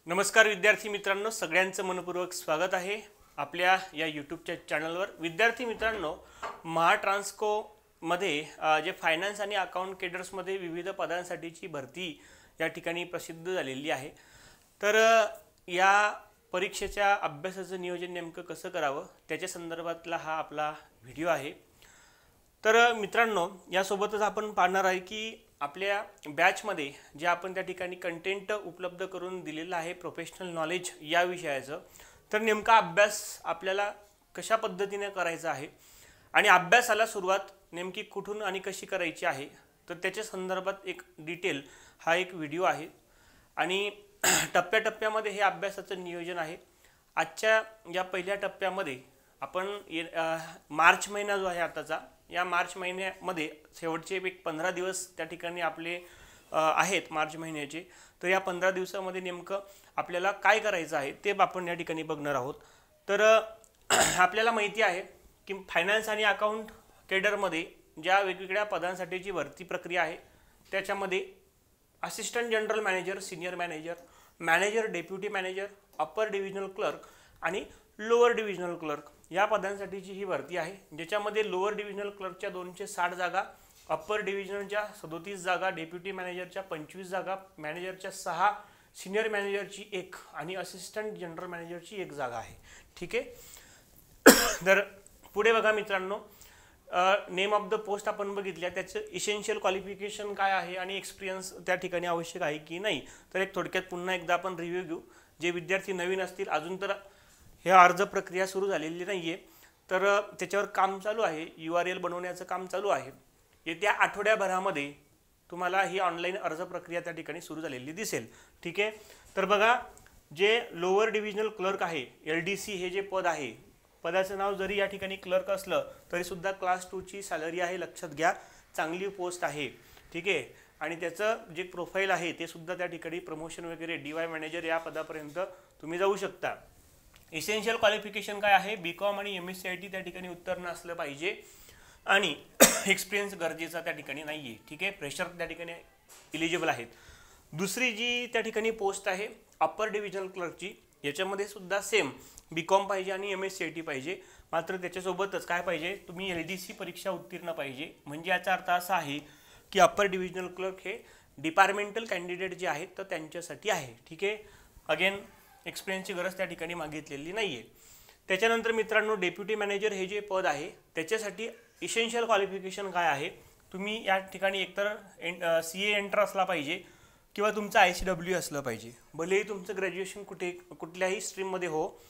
नमस्कार विद्यार्थी मित्रांनो, सगळ्यांचं मनपूर्वक स्वागत आहे आपल्या या यूट्यूबच्या चॅनलवर। विद्यार्थी मित्रांनो, महाट्रान्सको मध्ये जे फायनान्स आणि अकाउंट केडर्समध्ये विविध पदांसाठीची भरती या ठिकाणी प्रसिद्ध झालेली आहे। तर या परीक्षेच्या अभ्यासाचं नियोजन नेमकं कसं करावं त्याच्या संदर्भातला हा आपला व्हिडिओ आहे। तर मित्रांनो, यासोबतच आपण पाहणार आहे की आपल्या बॅचमध्ये जे आपण त्या ठिकाणी कंटेंट उपलब्ध करून दिलेलं आहे प्रोफेशनल नॉलेज या विषयाचं, तर नेमका अभ्यास आपल्याला कशा पद्धतीने करायचा आहे आणि अभ्यासाला सुरुवात नेमकी कुठून आणि कशी करायची आहे, तर त्याच्या संदर्भात एक डिटेल हा एक व्हिडिओ आहे आणि टप्प्याटप्प्यामध्ये हे अभ्यासाचं नियोजन आहे। आजच्या या पहिल्या टप्प्यामध्ये आपण मार्च महिना जो आहे आताचा, या मार्च महिन्यामध्ये शेवटचे एक 15 दिवस त्या ठिकाणी आपले आहेत मार्च महिन्याचे। तर या 15 दिवसामध्ये नेमकं आपल्याला काय करायचं आहे ते आपण या ठिकाणी बघणार आहोत। तर आपल्याला माहिती आहे की फायनान्स आणि अकाउंट केडरमध्ये ज्या वेगवेगळ्या पदांसाठीची भरती प्रक्रिया आहे त्याच्यामध्ये assistant general manager, senior manager, manager, deputy manager, upper divisional clerk आणि लोअर डिव्हिजनल क्लर्क या पदांसाठीची ही भरती आहे, ज्याच्यामध्ये लोअर डिव्हिजनल क्लर्कच्या 260 जागा, अप्पर डिव्हिजनच्या 37 जागा, डेप्युटी मॅनेजरच्या 25 जागा, मॅनेजरच्या 6, सीनियर मॅनेजरची 1 आणि असिस्टंट जनरल मॅनेजरची 1 जागा आहे। ठीक आहे। तर पुढे बघा मित्रांनो, नेम ऑफ द पोस्ट आपण बघितल्या, त्याचं इसेन्शियल क्वालिफिकेशन काय आहे आणि एक्सपिरियन्स त्या ठिकाणी आवश्यक आहे की नाही, तर एक थोडक्यात पुन्हा एकदा आपण रिव्ह्यू घेऊ। जे विद्यार्थी नवीन असतील, अजून तर हे अर्ज प्रक्रिया सुरू झालेली नाहीये, तर त्याच्यावर काम चालू आहे, URL बनवण्याचं काम चालू आहे। येत्या आठवड्याभरामध्ये तुम्हाला ही ऑनलाईन अर्ज प्रक्रिया त्या ठिकाणी सुरू झालेली दिसेल। ठीक आहे। तर बघा, जे लोअर डिव्हिजनल क्लर्क आहे, LDC हे जे पद आहे, पदाचं नाव जरी या ठिकाणी क्लर्क असलं तरी सुद्धा क्लास 2 ची सॅलरी आहे, लक्षात घ्या, चांगली पोस्ट आहे। ठीक आहे। आणि त्याचं जे प्रोफाईल आहे ते सुद्धा त्या ठिकाणी प्रमोशन वगैरे DY मॅनेजर या पदापर्यंत तुम्ही जाऊ शकता। इसेन्शियल क्वालिफिकेशन काय आहे, BCom आणि MSc त्या ठिकाणी उत्तीर्ण असलं पाहिजे आणि एक्सपिरियन्स गरजेचा त्या ठिकाणी नाहीये। ठीक आहे। फ्रेशर त्या ठिकाणी एलिजिबल आहेत। दुसरी जी त्या ठिकाणी पोस्ट आहे अप्पर डिव्हिजनल क्लर्कची, याच्यामध्ये सुद्धा सेम BCom पाहिजे आणि MSc पाहिजे, मात्र त्याच्यासोबतच काय पाहिजे, तुम्ही LDC परीक्षा उत्तीर्ण पाहिजे। म्हणजे याचा अर्थ असा आहे की अप्पर डिव्हिजनल क्लर्क हे डिपार्टमेंटल कॅन्डिडेट जे आहेत तर त्यांच्यासाठी आहे। ठीक आहे। अगेन एक्सपिरियन्सची गरज त्या ठिकाणी मागितलेली नाहीये। त्याच्यानंतर मित्रांनो, डेप्युटी मॅनेजर हे जे पद आहे त्याच्यासाठी इसेन्शियल क्वालिफिकेशन काय आहे, तुम्ही या ठिकाणी एकतर CA एंटर असला पाहिजे किंवा तुमचं ICW असलं पाहिजे, भलेही तुमचं ग्रॅज्युएशन कुठल्याही स्ट्रीममध्ये हो।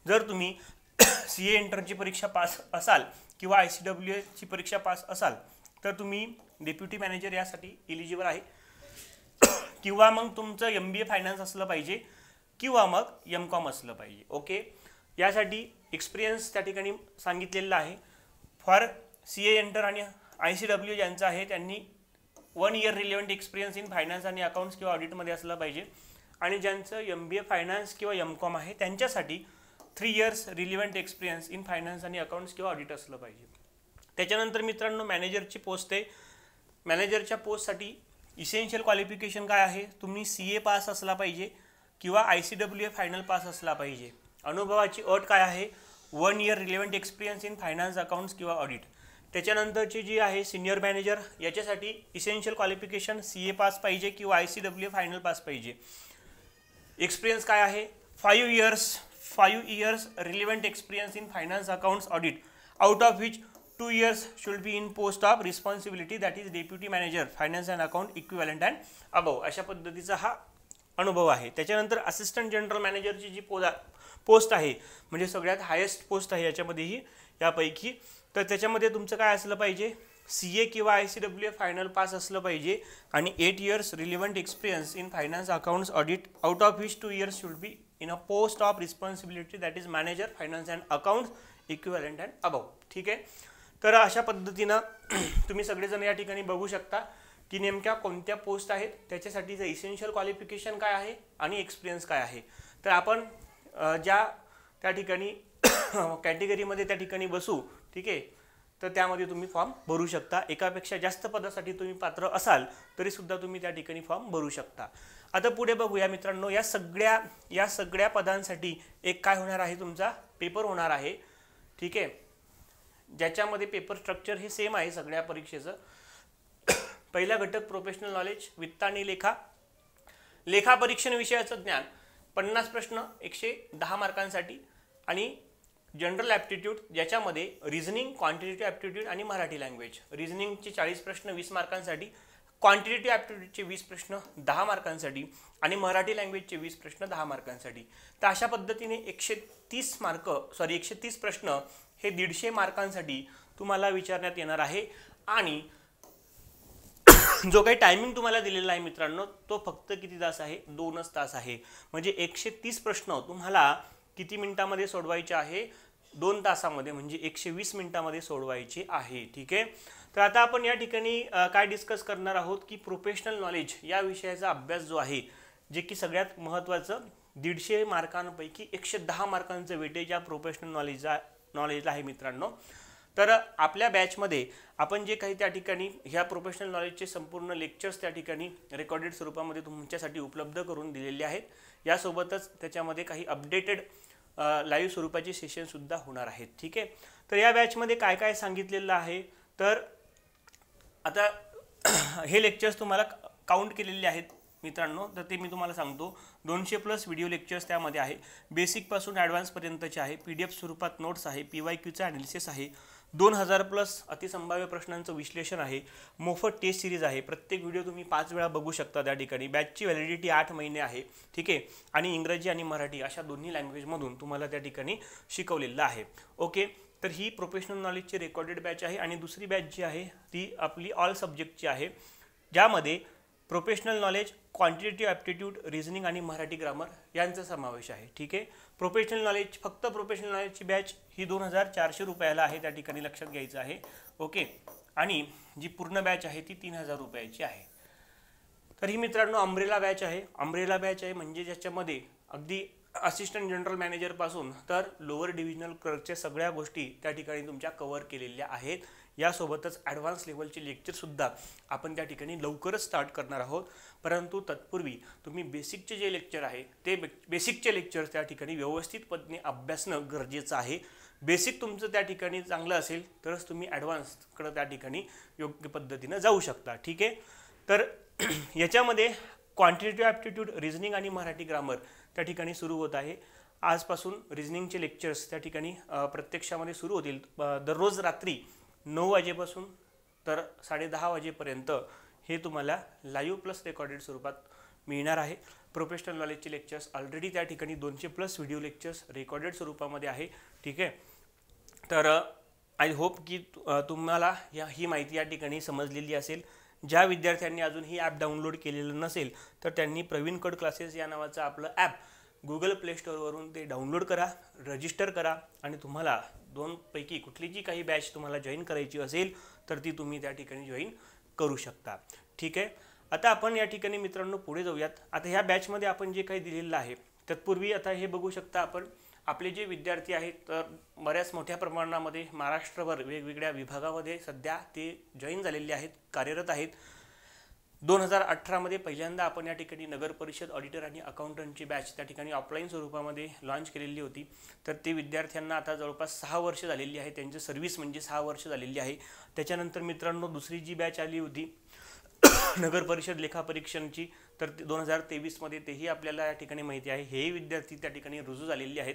जर तुम्ही CA एंटरची परीक्षा पास असाल किंवा ICW ची परीक्षा पास असाल तर तुम्ही डेप्युटी मॅनेजर यासाठी एलिजिबल आहे, किंवा मग तुमचं MBA फायनान्स असलं पाहिजे किंवा मग MCom असलं पाहिजे। ओके। यासाठी एक्सपिरियन्स त्या ठिकाणी सांगितलेला आहे। फॉर CA एंटर आणि ICW ज्यांचं आहे त्यांनी 1 year relevant experience in finance आणि अकाउंट्स किंवा ऑडिटमध्ये असलं पाहिजे, आणि ज्यांचं MBA फायनान्स किंवा MCom आहे त्यांच्यासाठी 3 years relevant experience in finance आणि अकाउंट्स किंवा ऑडिट असलं पाहिजे। त्याच्यानंतर मित्रांनो, मॅनेजरची पोस्ट आहे। मॅनेजरच्या पोस्टसाठी इसेन्शियल क्वालिफिकेशन काय आहे, तुम्ही CA पास असला पाहिजे किंवा ICWA फायनल पास असला पाहिजे। अनुभवाची अट काय आहे, 1 year relevant experience in finance, accounts किंवा ऑडिट। त्याच्यानंतरची जी आहे सीनियर मॅनेजर, याच्यासाठी इसेन्शियल क्वालिफिकेशन CA पास पाहिजे किंवा ICWA फायनल पास पाहिजे। एक्सपिरियन्स काय आहे, 5 years relevant experience in finance, accounts, audit, out of which 2 years should be in post of responsibility that is deputy manager finance and account equivalent and above, अशा पद्धतीचा हा अनुभव आहे। त्याच्यानंतर assistant general मॅनेजरची जी post आहे, म्हणजे सगळ्यात हायेस्ट पोस्ट आहे याच्यामध्येही यापैकी, तर त्याच्यामध्ये तुमचं काय असलं पाहिजे, CA किंवा ICWA फायनल पास असलं पाहिजे आणि 8 years relevant experience in finance, accounts, audit, out of which 2 years should be in a post of responsibility that is manager finance and accounts equivalent and above. ठीक आहे। तर अशा पद्धतीनं तुम्ही सगळेजण या ठिकाणी बघू शकता की नेमक्या कोणत्या पोस्ट आहेत, त्याच्यासाठीचं इसेन्शियल क्वालिफिकेशन काय आहे आणि एक्सपिरियन्स काय आहे। तर आपण ज्या त्या ठिकाणी कॅटेगरीमध्ये त्या ठिकाणी बसू, ठीक आहे, तर त्यामध्ये तुम्ही फॉर्म भरू शकता। एकापेक्षा जास्त पदासाठी तुम्ही पात्र असाल तरी सुद्धा तुम्ही त्या ठिकाणी फॉर्म भरू शकता। आता पुढे बघूया मित्रांनो, या सगळ्या पदांसाठी एक काय होणार आहे, तुमचा पेपर होणार आहे, ठीक आहे, ज्याच्यामध्ये पेपर स्ट्रक्चर हे सेम आहे सगळ्या परीक्षेचं। पहिला घटक प्रोफेशनल नॉलेज, वित्त आणि लेखा परीक्षण विषयाचं ज्ञान, 50 प्रश्न 110 मार्कांसाठी, आणि जनरल ॲप्टिट्यूड ज्याच्यामध्ये रिझनिंग, क्वांटिटेटिव्ह ॲप्टिट्यूड आणि मराठी लँग्वेज। रिझनिंगचे 40 प्रश्न 20 मार्कांसाठी, क्वांटिटेटिव्ह ॲप्टिट्यूडचे 20 प्रश्न 10 मार्कांसाठी आणि मराठी लँग्वेजचे 20 प्रश्न 10 मार्कांसाठी। तर अशा पद्धतीने 130 प्रश्न हे 150 मार्कांसाठी तुम्हाला विचारण्यात येणार आहे। आणि जो काही टायमिंग तुम्हाला दिलेला आहे मित्रांनो, तो फक्त किती तास आहे, 2च तास आहे। म्हणजे 130 प्रश्न तुम्हाला किती मिनिटांमध्ये सोडवायचे आहे, 2 तासामध्ये, म्हणजे 120 मिनिटांमध्ये सोडवायचे आहे, ठीक आहे। तर आता आपण या ठिकाणी काय डिस्कस करणार आहोत की प्रोफेशनल नॉलेज या विषयाचा अभ्यास जो आहे, जे की सगळ्यात महत्त्वाचं, 150 मार्कांपैकी 110 मार्कांचं वेटेज या प्रोफेशनल नॉलेजला आहे मित्रांनो। तर आपल्या बॅचमध्ये आपण जे काही त्या ठिकाणी ह्या प्रोफेशनल नॉलेजचे संपूर्ण लेक्चर्स त्या ठिकाणी रेकॉर्डेड स्वरूपामध्ये तुमच्यासाठी उपलब्ध करून दिलेले आहेत। यासोबतच त्याच्यामध्ये काही अपडेटेड लाईव्ह स्वरूपाचे सेशनसुद्धा होणार आहेत, ठीक आहे। तर या बॅचमध्ये काय काय सांगितलेलं आहे, तर आता हे लेक्चर्स तुम्हाला काउंट केलेले आहेत मित्रांनो, तर ते मी तुम्हाला सांगतो। 200+ व्हिडिओ लेक्चर्स त्यामध्ये आहे, बेसिकपासून ॲडव्हान्सपर्यंतचे आहे, PDF स्वरूपात नोट्स आहे, PYQचा ॲनालिसिस आहे, 2000+ अतिसंभाव्य प्रश्नांचं विश्लेषण आहे, मोफत टेस्ट सिरीज आहे, प्रत्येक व्हिडिओ तुम्ही 5 वेळा बघू शकता त्या ठिकाणी। बॅचची व्हॅलिडिटी 8 महिने आहे, ठीक आहे, आणि इंग्रजी आणि मराठी अशा दोन्ही लँग्वेजमधून तुम्हाला त्या ठिकाणी शिकवलेलं आहे, ओके। तर ही प्रोफेशनल नॉलेजची रेकॉर्डेड बॅच आहे। आणि दुसरी बॅच जी आहे ती आपली ऑल सब्जेक्टची आहे, ज्यामध्ये professional knowledge, quantitative aptitude, reasoning आणि मराठी ग्रामर यांचा समावेश आहे, ठीक आहे। प्रोफेशनल नॉलेज, फक्त प्रोफेशनल नॉलेजची बॅच ही 2400 रुपयाला आहे, त्या ठिकाणी लक्षात घ्यायचं आहे, ओके। आणि जी पूर्ण बॅच आहे ती 3000 रुपयाची आहे। तर ही मित्रांनो अम्ब्रेला बॅच आहे। अम्ब्रेला बॅच आहे म्हणजे ज्याच्यामध्ये अगदी असिस्टंट जनरल मॅनेजरपासून तर लोअर डिव्हिजनल क्लर्कच्या सगळ्या गोष्टी त्या ठिकाणी तुमच्या कव्हर केलेल्या आहेत। यासोबतच ॲडव्हान्स लेवलचे लेक्चरसुद्धा आपण त्या ठिकाणी लवकरच स्टार्ट करणार आहोत। परंतु तत्पूर्वी तुम्ही बेसिकचे जे लेक्चर आहे ते बेसिकचे लेक्चर्स त्या ठिकाणी व्यवस्थितपणे अभ्यासणं गरजेचं आहे। बेसिक तुमचं त्या ठिकाणी चांगलं असेल तरच तुम्ही ॲडव्हान्सकडे त्या ठिकाणी योग्य पद्धतीनं जाऊ शकता, ठीक आहे। तर याच्यामध्ये क्वांटिटेटिव्ह ॲप्टिट्यूड, रिझनिंग आणि मराठी ग्रामर त्या ठिकाणी सुरू होत आहे। आजपासून रिझनिंगचे लेक्चर्स त्या ठिकाणी प्रत्यक्षामध्ये सुरू होतील। दररोज रात्री 9 वाजेपासून तर 10:30 वाजेपर्यंत हे तुम्हाला लाईव्ह प्लस रेकॉर्डेड स्वरूपात मिळणार आहे। प्रोफेशनल नॉलेजचे लेक्चर्स ऑलरेडी त्या ठिकाणी 200+ व्हिडिओ लेक्चर्स रेकॉर्डेड स्वरूपामध्ये आहे, ठीक आहे। तर आय होप की तुम्हाला ही माहिती या ठिकाणी समजलेली असेल। ज्या विद्यार्थ्यांनी अजून ही ॲप डाउनलोड केलेलं नसेल तर त्यांनी प्रवीण कड क्लासेस या नावाचं आपलं ॲप गुगल प्ले स्टोअरवरून ते डाउनलोड करा, रजिस्टर करा आणि तुम्हाला 2 पैकी कुठली जी काही बॅच तुम्हाला जॉईन करायची असेल तर ती तुम्ही त्या ठिकाणी जॉईन करू शकता, ठीक आहे। आता आपण या ठिकाणी मित्रांनो पुढे जाऊयात। आता ह्या बॅचमध्ये आपण जे काही दिलेलं आहे तत्पूर्वी आता हे बघू शकता आपण, आपले जे विद्यार्थी आहेत तर बऱ्याच मोठ्या प्रमाणामध्ये महाराष्ट्रभर वेगवेगळ्या विभागामध्ये सध्या ते जॉईन झालेले आहेत, कार्यरत आहेत। 2018 मध्ये पहिल्यांदा आपण या ठिकाणी नगर परिषद ऑडिटर आणि अकाउंटंटची बॅच त्या ठिकाणी ऑफलाईन स्वरूपामध्ये लॉन्च केलेली होती। तर ते विद्यार्थ्यांना आता जवळपास 6 वर्ष झालेली आहे, त्यांची सर्व्हिस म्हणजे 6 वर्ष झालेली आहे। त्याच्यानंतर मित्रांनो दुसरी जी बॅच आली होती नगर परिषद लेखापरीक्षणची, तर 2023 मध्ये तेही आपल्याला या ठिकाणी माहिती आहे। हेही विद्यार्थी त्या ठिकाणी रुजू झालेले आहेत।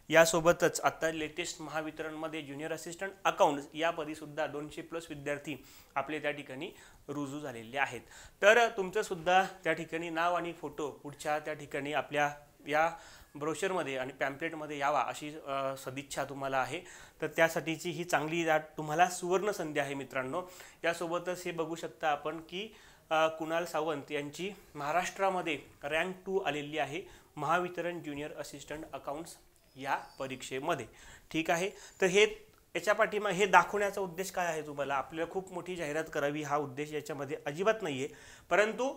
यासोबतच आता लेटेस्ट महावितरणमध्ये ज्युनियर असिस्टंट अकाउंट्स या पदीसुद्धा 200+ विद्यार्थी आपले त्या ठिकाणी रुजू झालेले आहेत। तर तुमचंसुद्धा त्या ठिकाणी नाव आणि फोटो पुढच्या त्या ठिकाणी आपल्या या ब्रोशरमध्ये आणि पॅम्पलेटमध्ये यावा अशी सदिच्छा तुम्हाला आहे। तर त्यासाठीची ही चांगली तुम्हाला सुवर्ण संधी आहे मित्रांनो। यासोबतच हे बघू शकता आपण की कुणाल सावंत यांची महाराष्ट्रामध्ये रँक 2 आलेली आहे महावितरण ज्युनियर असिस्टंट अकाउंट्स या परीक्षेमध्ये, ठीक आहे। तर हे याच्या पाठीमागे हे दाखवण्याचा उद्देश काय आहे, तुम्हाला आपल्याला खूप मोठी जाहिरात करावी हा उद्देश याच्यामध्ये अजिबात नाही आहे। परंतु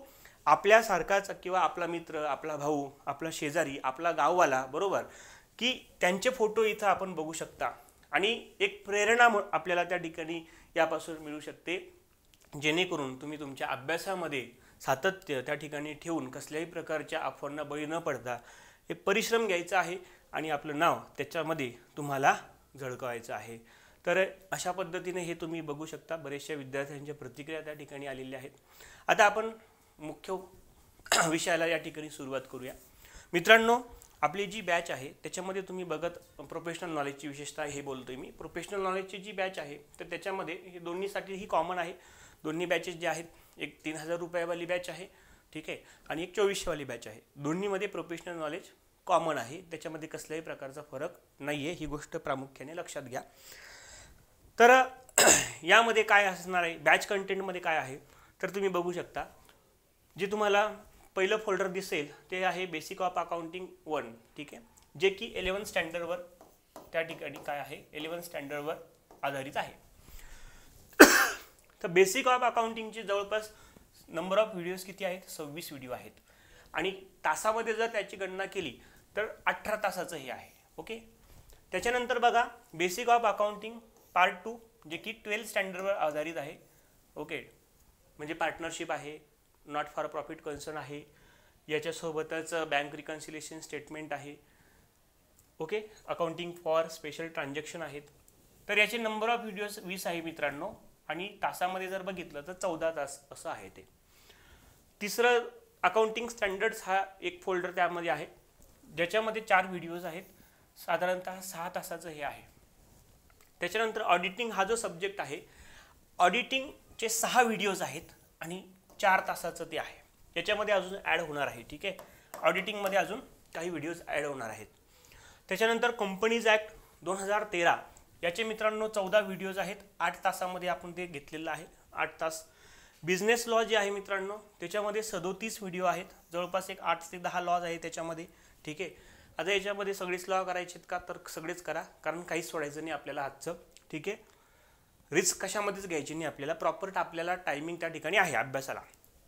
आपल्यासारखाच किंवा आपला मित्र, आपला भाऊ, आपला शेजारी, आपला गाववाला, बरोबर, की त्यांचे फोटो इथं आपण बघू शकता। आणि एक प्रेरणा आपल्याला त्या ठिकाणी यापासून मिळू शकते, जेणेकरून तुम्ही तुमच्या अभ्यासामध्ये सातत्य त्या ठिकाणी ठेवून कसल्याही प्रकारच्या अफवांना बळी न पडता एक परिश्रम घ्यायचा आहे आणि आपलं नाव त्याच्यामध्ये तुम्हाला झळकवायचं आहे. तर अशा पद्धतीने हे तुम्ही बघू शकता. बरेचशा विद्यार्थ्यांच्या प्रतिक्रिया त्या ठिकाणी आलेल्या आहेत. आता आपण मुख्य विषयाला या ठिकाणी सुरुवात करूया. मित्रांनो, आपली जी बॅच आहे त्याच्यामध्ये तुम्ही बघत प्रोफेशनल नॉलेजची विशेषता हे बोलतोय मी. प्रोफेशनल नॉलेजची जी बॅच आहे तर त्याच्यामध्ये हे दोन्हीसाठी ही कॉमन आहे. दोन्ही बॅचेस जे आहेत, एक 3000 रुपयावाली बॅच आहे, ठीक आहे, आणि एक 2400वाली बॅच आहे. दोन्हीमध्ये प्रोफेशनल नॉलेज कॉमन आहे, त्याच्यामध्ये कसल्याही प्रकारचा फरक नाही आहे, ही गोष्ट प्रामुख्याने लक्षात घ्या. तर यामध्ये काय असणार आहे, बॅच कंटेंटमध्ये काय आहे तर तुम्ही बघू शकता. जे तुम्हाला पहिलं फोल्डर दिसेल ते आहे बेसिक ऑफ अकाउंटिंग 1, ठीक आहे, जे की 11th स्टँडर्डवर त्या ठिकाणी काय आहे, 11th स्टँडर्डवर आधारित आहे. तर बेसिक ऑफ अकाउंटिंगचे जवळपास नंबर ऑफ व्हिडिओज किती आहेत, 26 व्हिडिओ आहेत. आणि तासामध्ये जर त्याची गणना केली तर 18 तासाचं हे आहे. ओके. त्याच्यानंतर बघा बेसिक ऑफ अकाउंटिंग पार्ट 2, जे की 12th स्टँडर्डवर आधारित आहे. ओके, म्हणजे पार्टनरशिप आहे, नॉट फॉर प्रॉफिट कन्सर्न आहे, याच्यासोबतच बँक रिकन्सिलेशन स्टेटमेंट आहे. Okay, accounting for special transaction आहेत. तर याचे नंबर ऑफ व्हिडिओज 20 आहे मित्रांनो, आणि तासामध्ये जर बघितलं तर 14 तास असं आहे ते. तिसरं अकाउंटिंग स्टँडर्ड्स हा एक फोल्डर त्यामध्ये आहे, ज्याच्यामध्ये 4 व्हिडिओज आहेत, साधारणतः 6 तासाचं हे आहे. त्याच्यानंतर ऑडिटिंग हा जो सब्जेक्ट आहे, ऑडिटिंगचे 6 व्हिडिओज आहेत आणि 4 तासाचं ते आहे. याच्यामध्ये अजून ॲड होणार आहे, ठीक आहे, ऑडिटिंगमध्ये अजून काही व्हिडिओज ॲड होणार आहेत. त्याच्यानंतर कंपनीज ॲक्ट 2013 याचे मित्रांनो 14 व्हिडिओज आहेत, 8 तासामध्ये आपण ते घेतलेलं आहे, 8 तास. बिझनेस लॉ जे आहे मित्रांनो त्याच्यामध्ये 37 व्हिडिओ आहेत, जवळपास एक 8 ते 10 लॉज आहे त्याच्यामध्ये, ठीक आहे. आता याच्यामध्ये सगळेच लॉ करायचे का तर सगळेच करा, कारण काहीच सोडायचं नाही आपल्याला हातचं, ठीक आहे. रिस्क कशामध्येच घ्यायची नाही आपल्याला, प्रॉपर आपल्याला टायमिंग त्या ठिकाणी आहे अभ्यासाला.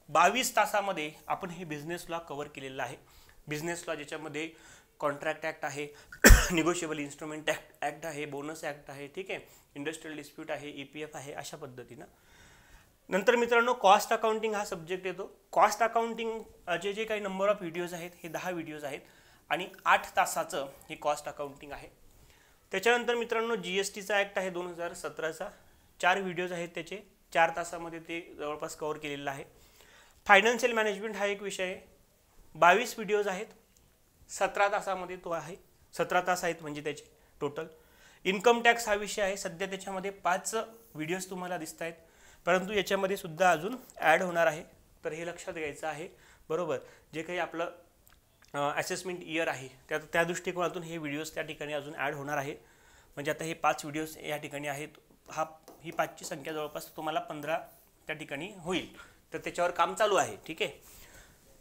22 तासामध्ये आपण हे बिझनेस लॉ कव्हर केलेलं आहे. बिझनेस लॉ ज्याच्यामध्ये कॉन्ट्रॅक्ट ॲक्ट आहे, निगोशिएबल इन्स्ट्रुमेंट ॲक्ट आहे, बोनस ॲक्ट आहे, ठीक आहे, इंडस्ट्रियल डिस्प्यूट आहे, EPF आहे, अशा पद्धतीनं. नंतर मित्रांनो कॉस्ट अकाउंटिंग हा सब्जेक्ट येतो. कॉस्ट अकाउंटिंगचे जे काही नंबर ऑफ व्हिडिओज आहेत हे 10 व्हिडिओज आहेत आणि 8 तासाचं हे कॉस्ट अकाउंटिंग आहे. त्याच्यानंतर मित्रांनो GSTचा ॲक्ट आहे 2017चा, 4 व्हिडिओज आहेत त्याचे, 4 तासामध्ये ते जवळपास कव्हर केलेलं आहे. फायनान्शियल मॅनेजमेंट हा एक विषय आहे, 22 व्हिडिओज आहेत, 17 तासामध्ये तो आहे, 17 तास आहेत म्हणजे त्याचे टोटल. इन्कम टॅक्स हा विषय आहे, सध्या त्याच्यामध्ये 5 व्हिडिओज तुम्हाला दिसत आहेत, परंतु याच्यामध्ये सुद्धा अजून ॲड होणार आहे. तर हे लक्षात घ्यायचं आहे, बरोबर. जे काही आपलं असेसमेंट इयर आहे त्या दृष्टिकोनातून हे व्हिडिओज त्या ठिकाणी अजून ॲड होणार आहे. म्हणजे आता हे 5 व्हिडिओज या ठिकाणी आहेत, ही 5ची संख्या जवळपास तुम्हाला 15 त्या ठिकाणी होईल. तर त्याच्यावर काम चालू आहे, ठीक आहे.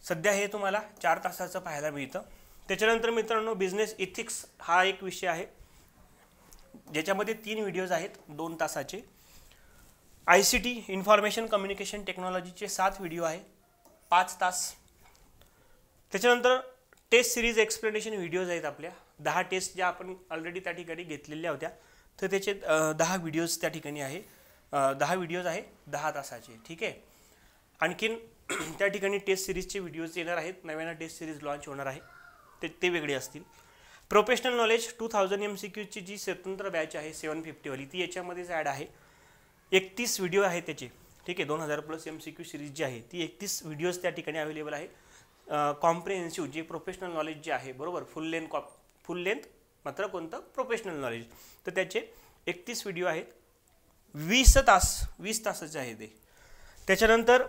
सध्या हे तुम्हाला 4 तासाचं पाहायला मिळतं. त्याच्यानंतर मित्रांनो बिझनेस इथिक्स हा एक विषय आहे, ज्याच्यामध्ये 3 व्हिडिओज आहेत 2 तासाचे. ICT इन्फॉर्मेशन कम्युनिकेशन टेक्नॉलॉजीचे 7 व्हिडिओ आहे, 5 तास. त्याच्यानंतर टेस्ट सिरीज एक्सप्लेनेशन व्हिडिओज आहेत आपल्या, 10 टेस्ट ज्या आपण ऑलरेडी त्या ठिकाणी घेतलेल्या होत्या, तर त्याचे 10 व्हिडिओज त्या ठिकाणी आहे, 10 व्हिडिओज आहे 10 तासाचे, ठीक आहे. आणखीन त्या ठिकाणी टेस्ट सिरीजचे व्हिडिओज येणार आहेत, नव्यानं टेस्ट सिरीज लॉन्च होणार आहे, ते वेगळे असतील. प्रोफेशनल नॉलेज 2000 MCQची जी स्वतंत्र बॅच आहे 750वाली, ती याच्यामध्येच ॲड आहे. 31 व्हिडिओ आहे त्याचे, ठीक आहे. 2000+ MCQ सिरीज जी आहे ती 31 व्हिडिओज त्या ठिकाणी अवेलेबल आहे. कॉम्प्रिहेन्सिव्ह जे प्रोफेशनल नॉलेज जे आहे, बरोबर, फुल लेंथ मात्र कोणतं प्रोफेशनल नॉलेज, तर त्याचे 31 व्हिडिओ आहेत, 20 तासाचे आहे ते. त्याच्यानंतर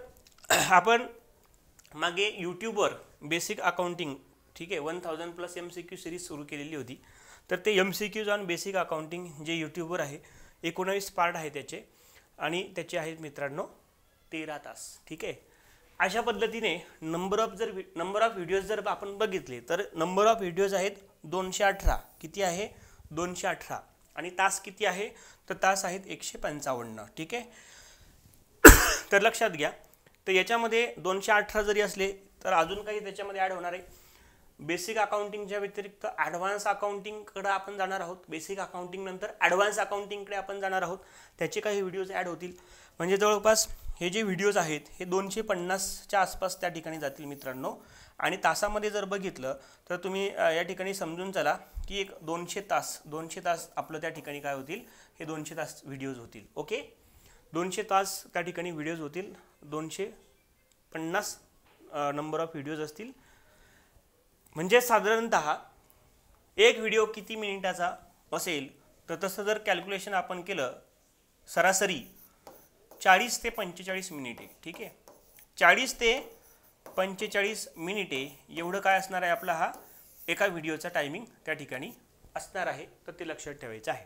आपण मागे यूट्यूबवर बेसिक अकाउंटिंग, ठीक आहे, 1000+ MCQ सिरीज सुरू केलेली होती. तर ते MCQज ऑन बेसिक अकाउंटिंग जे यूट्यूबवर आहे, 19 पार्ट आहे त्याचे, आणि त्याचे आहेत मित्रांनो 13 तास, ठीक आहे. अशा पद्धतीने नंबर ऑफ व्हिडिओज जर आपण बघितले तर नंबर ऑफ व्हिडिओज आहेत 218. किती आहे? 218. आणि तास किती आहे? तर तास आहेत 155, ठीक आहे. तर लक्षात घ्या. तर याच्यामध्ये 218 जरी असले तर अजून काही त्याच्यामध्ये ॲड होणार आहे. बेसिक अकाउंटिंगच्या व्यतिरिक्त ॲडव्हान्स अकाउंटिंगकडे आपण जाणार आहोत. बेसिक अकाउंटिंग नंतर ॲडव्हान्स अकाउंटिंगकडे आपण जाणार आहोत. त्याचे काही व्हिडिओज ॲड होतील. म्हणजे जवळपास हे जे व्हिडिओज आहेत हे 250च्या आसपास त्या ठिकाणी जातील मित्रांनो. आणि तासामध्ये जर बघितलं तर तुम्ही या ठिकाणी समजून चला की एक 200 तास आपलं त्या ठिकाणी काय होतील, हे 200 तास व्हिडिओज होतील. ओके, 200 तास त्या ठिकाणी व्हिडिओज होतील. 250 नंबर ऑफ व्हिडिओज असतील. म्हणजे साधारणतः एक व्हिडिओ किती मिनिटाचा असेल तर तसं जर कॅल्क्युलेशन आपण केलं सरासरी 40 ते 45 मिनिटे. ठीक आहे, 40 ते 45 मिनिटे एवढं काय असणार आहे आपला हा एका व्हिडिओचा टायमिंग त्या ठिकाणी असणार आहे. तर ते लक्षात ठेवायचं आहे.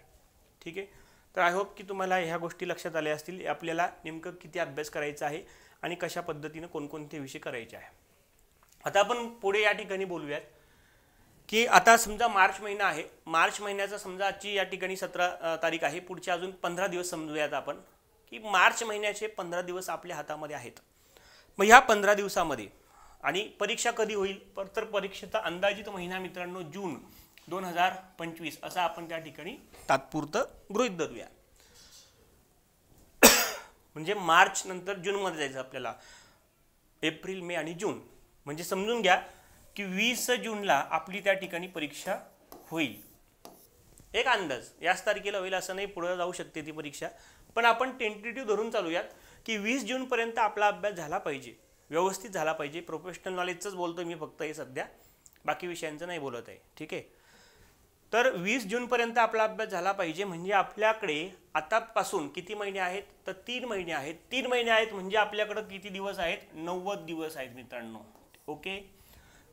ठीक आहे, तर आय होप की तुम्हाला ह्या गोष्टी लक्षात आल्या असतील. आपल्याला नेमकं किती अभ्यास करायचा आहे आणि कशा पद्धतीने कोणकोणते विषय करायचे आहे. आता आपण पुढे या ठिकाणी बोलूयात की आता समजा मार्च महिना आहे. मार्च महिन्याचा समजा आजची या ठिकाणी 17 तारीख आहे. पुढचे अजून 15 दिवस समजूयात आपण की मार्च महिन्याचे 15 दिवस आपल्या हातामध्ये आहेत. मग ह्या 15 दिवसामध्ये आणि परीक्षा कधी होईल तर परीक्षेचा अंदाजित महिना मित्रांनो जून 2025 असा आपण त्या ठिकाणी तात्पुरतं गृहीत धरूया. म्हणजे मार्च नंतर जूनमध्ये जायचं आपल्याला. एप्रिल, मे आणि जून. म्हणजे समजून घ्या की 20 जूनला आपली त्या ठिकाणी परीक्षा होईल. एक अंदाज याच तारखेला होईल असं नाही, पुढे जाऊ शकते ती परीक्षा. पण आपण टेंटेटिव्ह धरून चालूयात की 20 जूनपर्यंत आपला अभ्यास झाला पाहिजे, व्यवस्थित झाला पाहिजे. प्रोफेशनल नॉलेजचंच बोलतो मी फक्त हे सध्या, बाकी विषयांचं नाही बोलत आहे. ठीक आहे, तर 20 जूनपर्यंत आपला अभ्यास झाला पाहिजे. म्हणजे आपल्याकडे आतापासून किती महिने आहेत तर 3 महिने आहेत. 3 महिने आहेत म्हणजे आपल्याकडे किती दिवस आहेत, 90 दिवस आहेत मित्रांनो. ओके,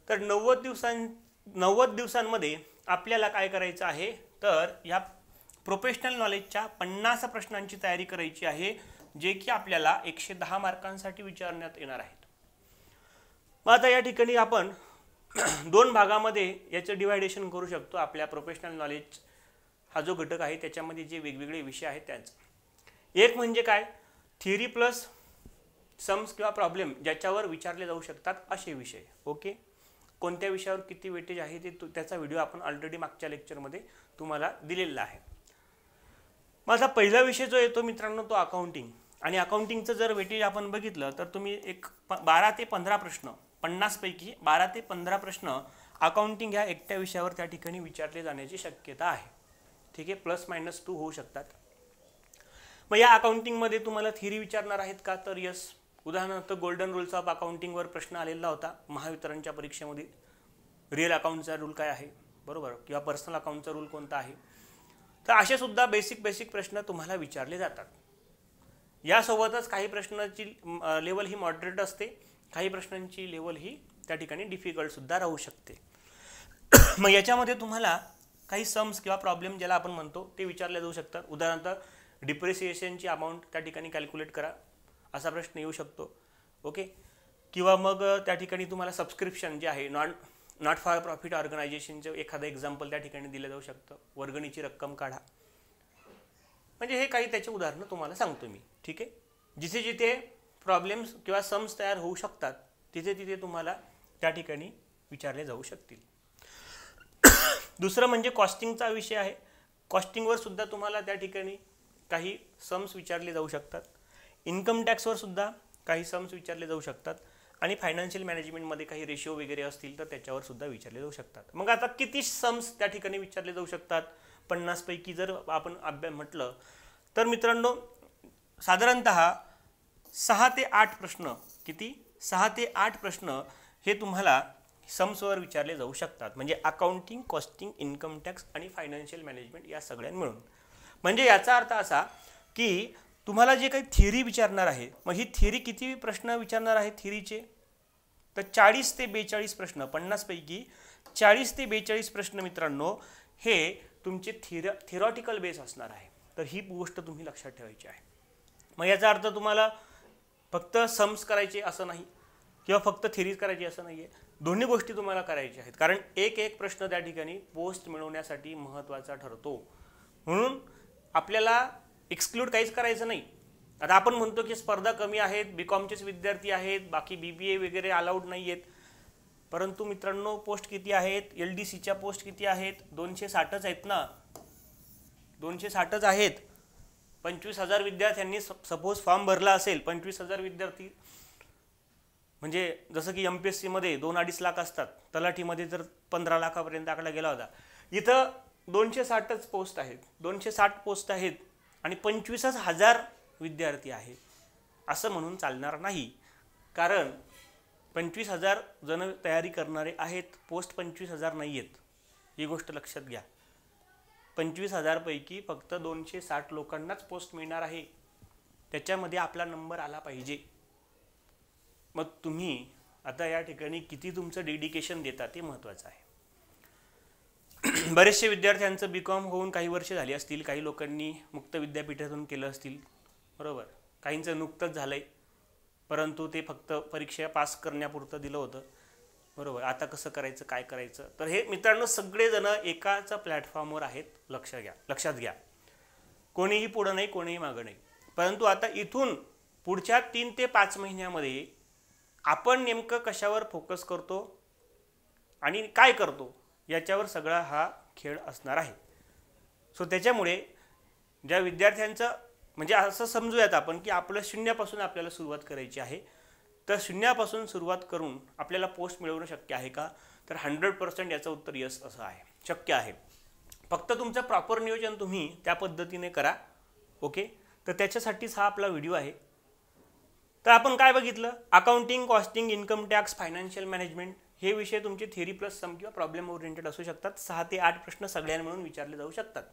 तर 90 दिवसांमध्ये आपल्याला काय करायचं आहे तर या प्रोफेशनल नॉलेजच्या 50 प्रश्नांची तयारी करायची आहे, जे की आपल्याला 110 मार्कांसाठी विचारण्यात येणार आहेत. मग आता या ठिकाणी आपण 2 भागामध्ये याचं डिवायडेशन करू शकतो. आपल्या प्रोफेशनल नॉलेज हा जो घटक आहे त्याच्यामध्ये जे वेगवेगळे विषय आहेत त्यांचं एक म्हणजे काय, थिअरी प्लस सम्स किंवा प्रॉब्लेम ज्याच्यावर विचारले जाऊ शकतात असे विषय. ओके, कोणत्या विषयावर किती वेटेज आहे ते त्याचा व्हिडिओ आपण ऑलरेडी मागच्या लेक्चरमध्ये तुम्हाला दिलेला आहे. माझा पहिला विषय जो येतो मित्रांनो तो अकाउंटिंग. आणि अकाउंटिंगचं जर वेटेज आपण बघितलं तर तुम्ही एक 12 ते 15 प्रश्न, 50 पैकी 12 ते 15 प्रश्न अकाउंटिंग ह्या एकट्या विषयावर त्या ठिकाणी विचारले जाण्याची शक्यता आहे. ठीक आहे, +- 2 होऊ शकतात. मग या अकाउंटिंगमध्ये तुम्हाला थिअरी विचारणार आहेत का तर यस. उदाहरणार्थ गोल्डन रूल्स ऑफ अकाउंटिंगवर प्रश्न आलेला होता महावितरणच्या परीक्षेमध्ये. रिअल अकाउंटचा रूल काय आहे, बरोबर, किंवा पर्सनल अकाउंटचा रूल कोणता आहे. तर असे सुद्धा बेसिक प्रश्न तुम्हाला विचारले जातात. यासोबतच काही प्रश्नांची लेवल ही मॉडरेट असते, काही प्रश्नांची लेवल ही त्या ठिकाणी डिफिकल्ट सुद्धा राहू शकते. मग याच्यामध्ये तुम्हाला काही सम्स किंवा प्रॉब्लेम ज्याला आपण म्हणतो ते विचारले जाऊ शकतात. उदाहरणार्थ डिप्रिसिएशनची अमाऊंट त्या ठिकाणी कॅल्क्युलेट करा असा प्रश्न येऊ शकतो. ओके, किंवा मग त्या ठिकाणी तुम्हाला सबस्क्रिप्शन जे आहे नॉट फॉर प्रॉफिट ऑर्गनायझेशनचं एखादं एक्झाम्पल त्या ठिकाणी दिलं जाऊ शकतं. वर्गणीची रक्कम काढा. म्हणजे हे काही त्याचे उदाहरणं तुम्हाला सांगतो मी. ठीक आहे, जिथे जिथे प्रॉब्लेम्स किंवा सम्स तयार होऊ शकतात तिथे तिथे तुम्हाला त्या ठिकाणी विचारले जाऊ शकतील. दुसरं म्हणजे कॉस्टिंगचा विषय आहे. कॉस्टिंगवर सुद्धा तुम्हाला त्या ठिकाणी काही सम्स विचारले जाऊ शकतात. इन्कम टॅक्सवर सुद्धा काही सम्स विचारले जाऊ शकतात. आणि फायनान्शियल मॅनेजमेंटमध्ये काही रेशिओ वगैरे असतील तर त्याच्यावर सुद्धा विचारले जाऊ शकतात. मग आता किती सम्स त्या ठिकाणी विचारले जाऊ शकतात 50 पैकी जर आपण अभ्यास म्हटलं तर मित्रांनो साधारणतः 6 ते 8 प्रश्न, किती 6 ते 8 प्रश्न हे तुम्हाला सम्सवर विचारले जाऊ शकतात. म्हणजे अकाउंटिंग, कॉस्टिंग, इन्कम टॅक्स आणि फायनान्शियल मॅनेजमेंट या सगळ्यां मिळून. म्हणजे याचा अर्थ असा की तुम्हाला जे काही थिअरी विचारणार आहे, मग ही थिअरी किती प्रश्न विचारणार आहे थिअरीचे तर 40 ते 42 प्रश्न. 50 पैकी 40 ते 42 प्रश्न मित्रांनो हे तुमचे थिअरॉटिकल बेस असणार आहे. तर ही गोष्ट तुम्ही लक्षात ठेवायची आहे. मग याचा अर्थ तुम्हाला फक्त सम्स करायचे असं नाही किंवा फक्त थिअरीज करायची असं नाही आहे. दोन्ही गोष्टी तुम्हाला करायच्या आहेत. कारण एक प्रश्न त्या ठिकाणी पोस्ट मिळवण्यासाठी महत्त्वाचा ठरतो. म्हणून आपल्याला एक्सक्लूड काहीच करायचं नाही. आता आपण म्हणतो की स्पर्धा कमी आहेत, BComचेच विद्यार्थी आहेत, बाकी BBA वगैरे अलाउड नाही आहेत. परंतु मित्रांनो पोस्ट किती आहेत, LDCच्या पोस्ट किती आहेत, 260च आहेत ना, 260च आहेत. 25,000 विद्यार्थ्यांनी सपोज फॉर्म भरला असेल, 25,000 विद्यार्थी म्हणजे जसं की MPSC मध्ये 2-2.5 लाख असतात, तलाठीमध्ये तर 15 लाखापर्यंत आकडा गेला होता. इथं 260च पोस्ट आहेत, 260 पोस्ट आहेत आणि 25,000 विद्यार्थी आहेत असं म्हणून चालणार नाही. कारण 25,000 जण तयारी करणारे आहेत, पोस्ट 25,000 नाही आहेत, ही गोष्ट लक्षात घ्या. 25,000 पैकी फक्त 260 लोकांनाच पोस्ट मिळणार आहे. त्याच्यामध्ये आपला नंबर आला पाहिजे. मग तुम्ही आता या ठिकाणी किती तुमचं डेडिकेशन देता ते महत्त्वाचं आहे. बरेचसे विद्यार्थ्यांचं BCom होऊन काही वर्ष झाली असतील, काही लोकांनी मुक्त विद्यापीठातून केलं असतील, बरोबर. काहींचं नुकतंच झालंय, परंतु ते फक्त परीक्षा पास करण्यापुरतं दिलं होतं, बरोबर. आता कसं करायचं, काय करायचं. तर हे मित्रांनो सगळेजण एकाच प्लॅटफॉर्मवर आहेत, लक्षात घ्या. कोणीही पुढं नाही, कोणीही मागं नाही. परंतु आता इथून पुढच्या 3 ते 5 महिन्यामध्ये आपण नेमकं कशावर फोकस करतो आणि काय करतो याच्यावर सगळा हा खेळ असणार आहे. सो त्याच्यामुळे ज्या विद्यार्थ्यांचं म्हणजे असं समजूयात आपण की आपलं शून्यापासून आपल्याला सुरुवात करायची आहे, तर शून्यापासून सुरुवात करून आपल्याला पोस्ट मिळवणं शक्य आहे का, तर 100% याचं उत्तर यस असं आहे, शक्य आहे. फक्त तुमचं प्रॉपर नियोजन तुम्ही त्या पद्धतीने करा. ओके, तर त्याच्यासाठीच हा आपला व्हिडिओ आहे. तर आपण काय बघितलं, accounting, costing, income tax, financial management हे विषय तुमचे थिअरी प्लस सम किंवा प्रॉब्लेम ओरिएंटेड असू शकतात. 6 ते 8 प्रश्न सगळ्यांना मिळून विचारले जाऊ शकतात.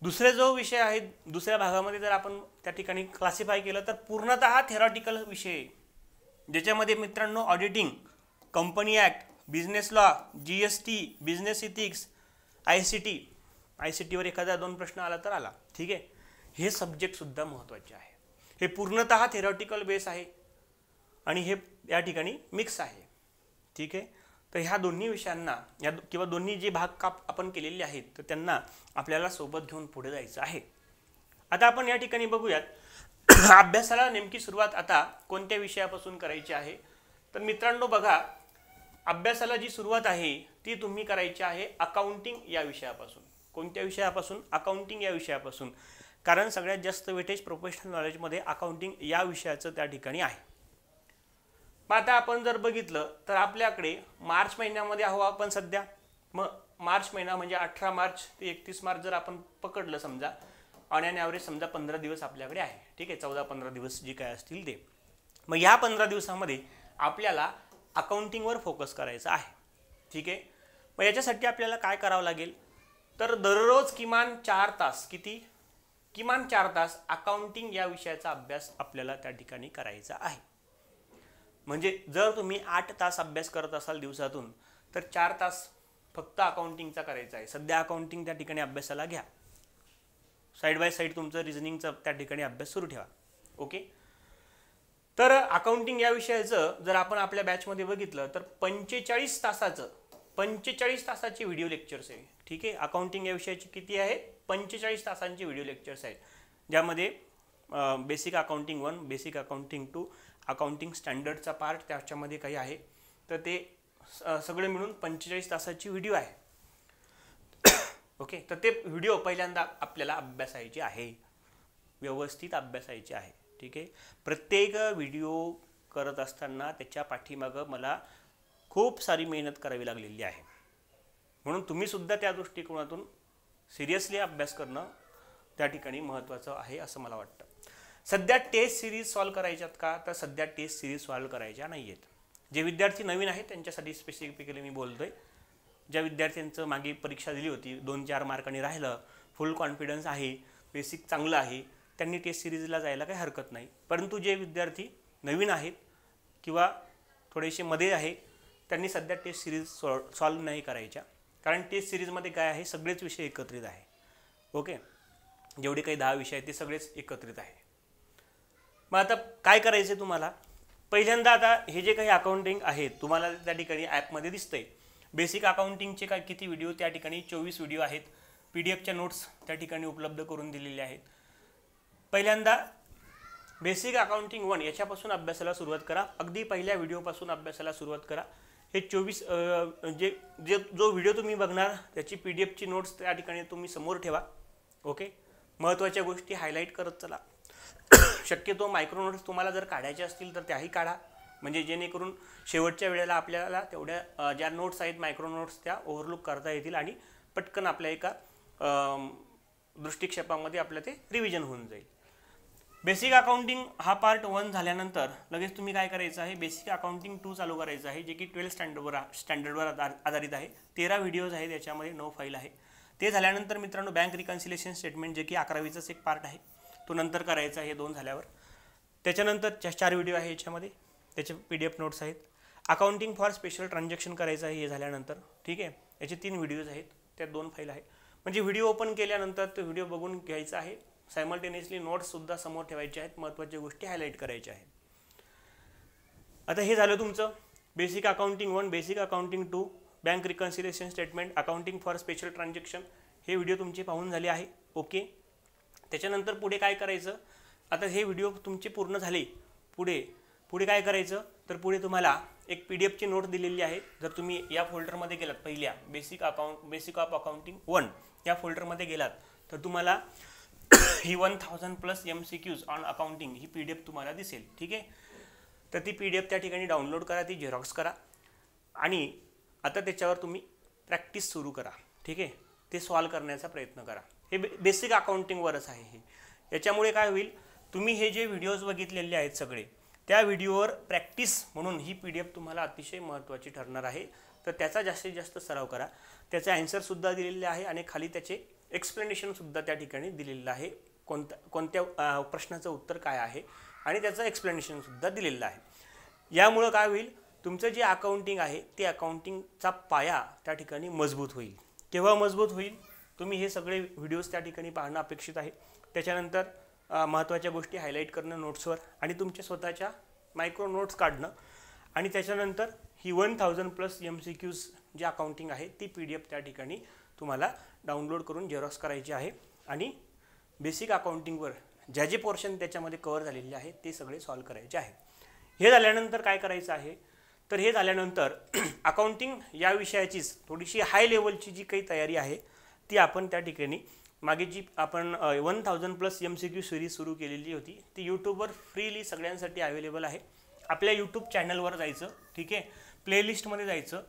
दुसरे जो विषय आहे, दुसऱ्या भागामध्ये जर आपण त्या ठिकाणी क्लासिफाय केलं तर पूर्णतः थेरॉटिकल विषय, ज्याच्यामध्ये मित्रांनो auditing, company act, business law, GST, business ethics, ICT वर एखादा 2 प्रश्न आला तर आला, ठीक आहे. हे सब्जेक्टसुद्धा महत्त्वाचे आहे. हे पूर्णतः थेरॉटिकल बेस आहे आणि हे या ठिकाणी मिक्स आहे, ठीक आहे. तर ह्या दोन्ही विषयांना किंवा दोन्ही जे भाग आपण केलेले आहेत तर त्यांना आपल्याला सोबत घेऊन पुढे जायचं आहे. आता आपण या ठिकाणी बघूयात अभ्यासाला नेमकी सुरुवात आता कोणत्या विषयापासून करायची आहे. तर मित्रांनो बघा, अभ्यासाला जी सुरुवात आहे ती तुम्ही करायची आहे अकाउंटिंग या विषयापासून. कोणत्या विषयापासून, अकाउंटिंग या विषयापासून. कारण सगळ्यात जास्त वेटेज प्रोफेशनल नॉलेजमध्ये अकाउंटिंग या विषयाचं त्या ठिकाणी आहे. मग आता आपण जर बघितलं तर आपल्याकडे मार्च महिन्यामध्ये आहो आपण सध्या. मग मार्च महिना म्हणजे 18 मार्च ते 31 मार्च जर आपण पकडलं समजा, ऑन ॲन ॲव्हरेज समजा 15 दिवस आपल्याकडे आहे, ठीक आहे. 14-15 दिवस जे काय असतील ते. मग या 15 दिवसामध्ये आपल्याला अकाउंटिंगवर फोकस करायचा आहे, ठीक आहे. मग याच्यासाठी आपल्याला काय करावं लागेल, तर दररोज किमान 4 तास, किमान 4 तास अकाउंटिंग या विषयाचा अभ्यास आपल्याला त्या ठिकाणी करायचा आहे. म्हणजे जर तुम्ही 8 तास अभ्यास करत असाल दिवसातून तर 4 तास फक्त अकाउंटिंगचा करायचा आहे. सध्या अकाउंटिंग त्या ठिकाणी अभ्यासाला घ्या, साईड बाय साईड तुमचं रिझनिंगचा त्या ठिकाणी अभ्यास सुरू ठेवा. ओके, तर अकाउंटिंग या विषयाचं जर आपण आपल्या बॅचमध्ये बघितलं तर 45 तासाचे व्हिडिओ लेक्चर्स आहे, ठीक आहे. अकाउंटिंग या विषयाची किती आहे, 45 तासांचे व्हिडिओ लेक्चर्स आहेत, ज्यामध्ये basic accounting 1, basic accounting 2, accounting स्टँडर्डचा पार्ट त्याच्यामध्ये काही आहे, तर ते सगळे मिळून 45 तासाची व्हिडिओ आहे. ओके, तर ते व्हिडिओ पहिल्यांदा आपल्याला अभ्यासायचे आहे, व्यवस्थित अभ्यासायचे आहे, ठीक आहे. प्रत्येक व्हिडिओ करत असताना त्याच्या पाठीमागं मला खूप सारी मेहनत करावी लागलेली आहे. म्हणून तुम्ही सुद्धा त्या दृष्टिकोनातून सिरियसली अभ्यास करणं त्या ठिकाणी महत्त्वाचं आहे असं मला वाटतं. सध्या टेस्ट सिरीज सॉल्व करायच्यात का, तर सध्या टेस्ट सिरीज सॉल्व करायच्या नाही आहेत. जे विद्यार्थी नवीन आहेत त्यांच्यासाठी स्पेसिफिकली मी बोलतोय. ज्या विद्यार्थ्यांचं मागे परीक्षा दिली होती, 2-4 मार्कांनी राहिलं, फुल कॉन्फिडन्स आहे, बेसिक चांगलं आहे, त्यांनी टेस्ट सिरीजला जायला काही हरकत नाही. परंतु जे विद्यार्थी नवीन आहेत किंवा थोडेसे मध्ये आहे त्यांनी सध्या टेस्ट सिरीज सॉल्व नाही करायच्या. कारण टेस्ट सिरीजमध्ये काय आहे, सगळेच विषय एकत्रित आहे. ओके, जेवढे काही 10 विषय आहेत ते सगळेच एकत्रित आहे. मग आता काय करायचं तुम्हाला, पहिल्यांदा आता हे जे काही अकाउंटिंग आहे तुम्हाला त्या ठिकाणी ॲपमध्ये दिसतंय. बेसिक अकाउंटिंगचे काय किती व्हिडिओ, त्या ठिकाणी 24 व्हिडिओ आहेत. PDF नोट्स त्या ठिकाणी उपलब्ध करून दिलेले आहेत. पहिल्यांदा बेसिक अकाउंटिंग 1 याच्यापासून अभ्यासाला सुरुवात करा. अगदी पहिल्या व्हिडिओपासून अभ्यासाला सुरुवात करा. हे 24 जो व्हिडिओ तुम्ही बघणार त्याची PDF ची नोट्स त्या ठिकाणी तुम्ही समोर ठेवा. ओके, महत्त्वाच्या गोष्टी हायलाईट करत चला. शक्यतो मायक्रो नोट्स तुम्हाला जर काढायच्या असतील तर त्याही काढा, म्हणजे जेणेकरून शेवटच्या वेळेला आपल्याला तेवढ्या ज्या नोट्स आहेत मायक्रो नोट्स त्या ओव्हरलुक करता येतील आणि पटकन आपल्या एका दृष्टिक्षेपामध्ये आपलं ते रिव्हिजन होऊन जाईल. बेसिक अकाउंटिंग हा पार्ट 1 झाल्यानंतर लगेच तुम्ही काय करायचं आहे, बेसिक अकाउंटिंग 2 चालू करायचं आहे, जे की 12 स्टँडर्डवर आधारित आहे. 13 व्हिडिओज आहेत, याच्यामध्ये 9 फाईल आहे. ते झाल्यानंतर मित्रांनो बँक रिकन्सिलेशन स्टेटमेंट, जे की 11वीचाच एक पार्ट आहे, तो नंतर करायचा आहे 2 झाल्यावर. त्याच्यानंतर 4 व्हिडिओ आहे याच्यामध्ये, त्याचे PDF नोट्स आहेत. अकाउंटिंग फॉर स्पेशल ट्रान्झॅक्शन करायचं आहे हे झाल्यानंतर. ठीक आहे, याचे 3 व्हिडिओज आहेत, त्यात 2 फाईल आहे. म्हणजे व्हिडिओ ओपन केल्यानंतर तो व्हिडिओ बघून घ्यायचा आहे. सायमल्टेनियसली नोट्ससुद्धा समोर ठेवायच्या आहेत, महत्त्वाच्या गोष्टी हायलाईट करायच्या आहेत. आता हे झालं तुमचं basic accounting 1, basic accounting 2, bank reconciliation statement, accounting for special transaction. हे व्हिडिओ तुमचे पाहून झाले आहे. ओके, त्याच्यानंतर पुढे काय करायचं, आता हे व्हिडिओ तुमचे पूर्ण झाले. पुढे काय करायचं, तर पुढे तुम्हाला एक PDF ची नोट दिलेली आहे. जर तुम्ही या फोल्डरमध्ये गेलात, पहिल्या बेसिक ऑफ अकाउंटिंग 1 या फोल्डरमध्ये गेलात, तर तुम्हाला ही 1000+ MCQs on accounting he PDF तुम्हाला दिसेल. ठीक आहे, तर ती PDF त्या ठिकाणी डाउनलोड करा, ती झेरॉक्स करा आणि आता त्याच्यावर तुम्ही प्रॅक्टिस सुरू करा. ठीक आहे, ते सॉल्व करण्याचा प्रयत्न करा. हे बेसिक अकाउंटिंगवरच आहे हे. याच्यामुळे काय होईल, तुम्ही हे जे व्हिडिओज बघितलेले आहेत सगळे, त्या व्हिडिओवर प्रॅक्टिस म्हणून ही PDF तुम्हाला अतिशय महत्त्वाची ठरणार आहे. तर त्याचा जास्तीत जास्त सराव करा. त्याचे आन्सरसुद्धा दिलेले आहे आणि खाली त्याचे एक्सप्लेनेशनसुद्धा त्या ठिकाणी दिलेलं आहे, कोणत्या प्रश्नाचं उत्तर काय आहे आणि त्याचं एक्सप्लेनेशनसुद्धा दिलेलं आहे. यामुळं काय होईल, तुमचं जे अकाउंटिंग आहे ते अकाउंटिंगचा पाया त्या ठिकाणी मजबूत होईल. केव्हा मजबूत होईल, तुम्ही हे सगळे व्हिडिओज त्या ठिकाणी पाहणं अपेक्षित आहे. त्याच्यानंतर महत्त्वाच्या गोष्टी हायलाईट करणं नोट्सवर आणि तुमच्या स्वतःच्या मायक्रो नोट्स काढणं आणि त्याच्यानंतर ही 1000+ MCQs जे अकाउंटिंग आहे ती PDF त्या ठिकाणी तुम्हाला डाउनलोड करून झेरॉक्स करायची आहे आणि बेसिक अकाउंटिंगवर जे पोर्शन त्याच्यामध्ये कव्हर झालेले आहे ते सगळे सॉल्व करायचे आहे. हे झाल्यानंतर काय करायचं आहे, तर हे झाल्यानंतर अकाउंटिंग या विषयाचीच थोडीशी हाय लेवलची जी काही तयारी आहे ती आपण त्या ठिकाणी मागे जी आपण 1000+ MCQ सिरीज सुरू केलेली होती ती यूट्यूबवर फ्रीली सगळ्यांसाठी अवेलेबल आहे. आपल्या यूट्यूब चॅनलवर जायचं. ठीक आहे, प्लेलिस्टमध्ये जायचं.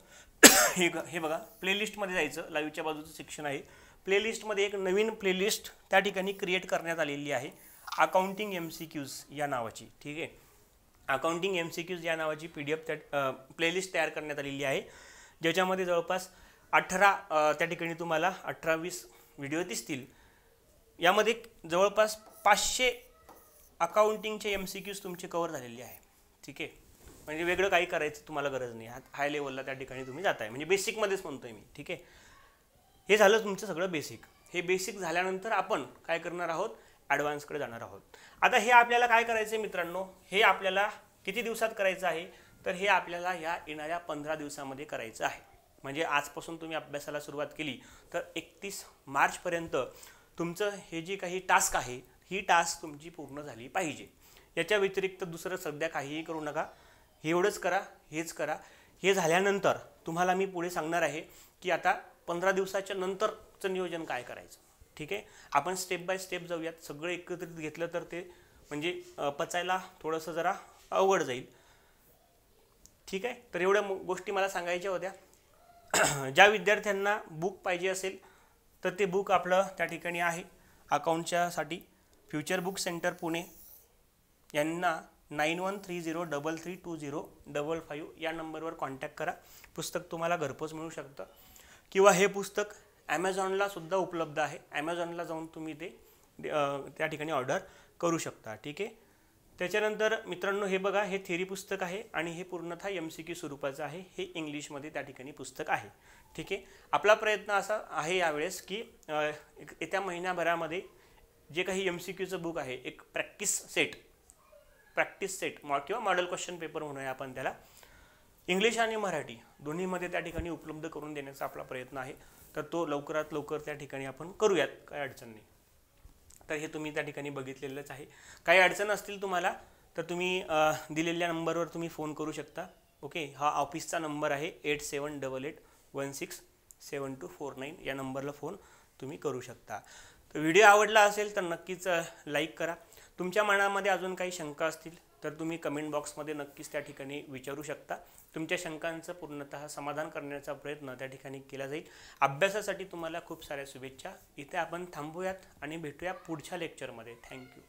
हे बघा, प्लेलिस्टमध्ये जायचं, लाईव्हच्या बाजूचं सेक्शन आहे. प्लेलिस्टमध्ये एक नवीन प्लेलिस्ट त्या ठिकाणी क्रिएट करण्यात आलेली आहे, अकाउंटिंग MCQs या नावाची. ठीक आहे, अकाउंटिंग MCQs या नावाची PDF प्लेलिस्ट तयार करण्यात आलेली आहे, ज्याच्यामध्ये जवळपास 18 त्या ठिकाणी तुम्हाला 18-20 व्हिडिओ दिसतील. यामध्ये जवळपास 500 अकाउंटिंगचे MCQs तुमचे कव्हर झालेले आहे. ठीक आहे, म्हणजे वेगळं काही करायचं तुम्हाला गरज नाही. हाय लेवलला त्या ठिकाणी तुम्ही जाताय, म्हणजे बेसिकमध्येच म्हणतोय मी. ठीक आहे, हे झालं तुमचं सगळं बेसिक. हे बेसिक झाल्यानंतर आपण काय करणार आहोत, ॲडव्हान्सकडे जाणार आहोत. आता हे आपल्याला काय करायचं आहे मित्रांनो, हे आपल्याला किती दिवसात करायचं आहे, तर हे आपल्याला या येणाऱ्या 15 दिवसामध्ये करायचं आहे. म्हणजे आजपासून तुम्ही अभ्यासाला सुरुवात केली तर 31 मार्चपर्यंत तुमचं हे जे काही टास्क आहे ही टास्क तुमची पूर्ण झाली पाहिजे. याच्या व्यतिरिक्त दुसरं सध्या काहीही करू नका. एवढंच करा, हेच करा. हे झाल्यानंतर तुम्हाला मी पुढे सांगणार आहे की आता 15 दिवसाच्या नंतरचं नियोजन काय करायचं. ठीक आहे, आपण स्टेप बाय स्टेप जाऊयात. सगळं एकत्रित घेतलं तर ते म्हणजे पचायला थोडंसं जरा अवघड जाईल. ठीक आहे, तर एवढ्या गोष्टी मला सांगायच्या होत्या. ज्या विद्यार्थ्यांना बुक पाहिजे असेल तर ते बुक आपलं त्या ठिकाणी आहे अकाउंटच्यासाठी. फ्युचर बुक सेंटर पुणे यांना 9130332055 या नंबरवर कॉन्टॅक्ट करा. पुस्तक तुम्हाला घरपोच मिळू शकतं किंवा हे पुस्तक ॲमेझॉनला सुद्धा उपलब्ध आहे. ॲमेझॉनला जाऊन तुम्ही ते त्या ठिकाणी ऑर्डर करू शकता. ठीक आहे, त्याच्यानंतर मित्रांनो हे बघा, हे थेरी पुस्तक आहे आणि हे पूर्णतः MCQ स्वरूपाचं आहे. हे इंग्लिशमध्ये त्या ठिकाणी पुस्तक आहे. ठीक आहे, आपला प्रयत्न असा आहे यावेळेस की येत्या महिन्याभरामध्ये जे काही MCQचं बुक आहे, एक प्रॅक्टिस सेट किंवा मॉडेल क्वेश्चन पेपर म्हणूया आपण त्याला, इंग्लिश आणि मराठी दोन्हीमध्ये त्या ठिकाणी उपलब्ध करून देण्याचा आपला प्रयत्न आहे. तर तो लवकरात लवकर त्या ठिकाणी आपण करूयात, काही अडचण नाही. तर हे तुम्ही त्या ठिकाणी बघितलेलंच आहे. काही अडचण असतील तुम्हाला तर तुम्ही दिलेल्या नंबरवर तुम्ही फोन करू शकता. ओके, हा ऑफिसचा नंबर आहे 8788167249 या नंबरला फोन तुम्ही करू शकता. तर व्हिडिओ आवडला असेल तर नक्कीच लाईक करा. तुमच्या मनामध्ये अजून काही शंका असतील तर तुम्ही कमेंट बॉक्समध्ये नक्कीच त्या ठिकाणी विचारू शकता. तुमच्या शंकांचं पूर्णतः समाधान करण्याचा प्रयत्न त्या ठिकाणी केला जाईल. अभ्यासासाठी तुम्हाला खूप साऱ्या शुभेच्छा. इथे आपण थांबूयात आणि भेटूया पुढच्या लेक्चरमध्ये. थँक्यू.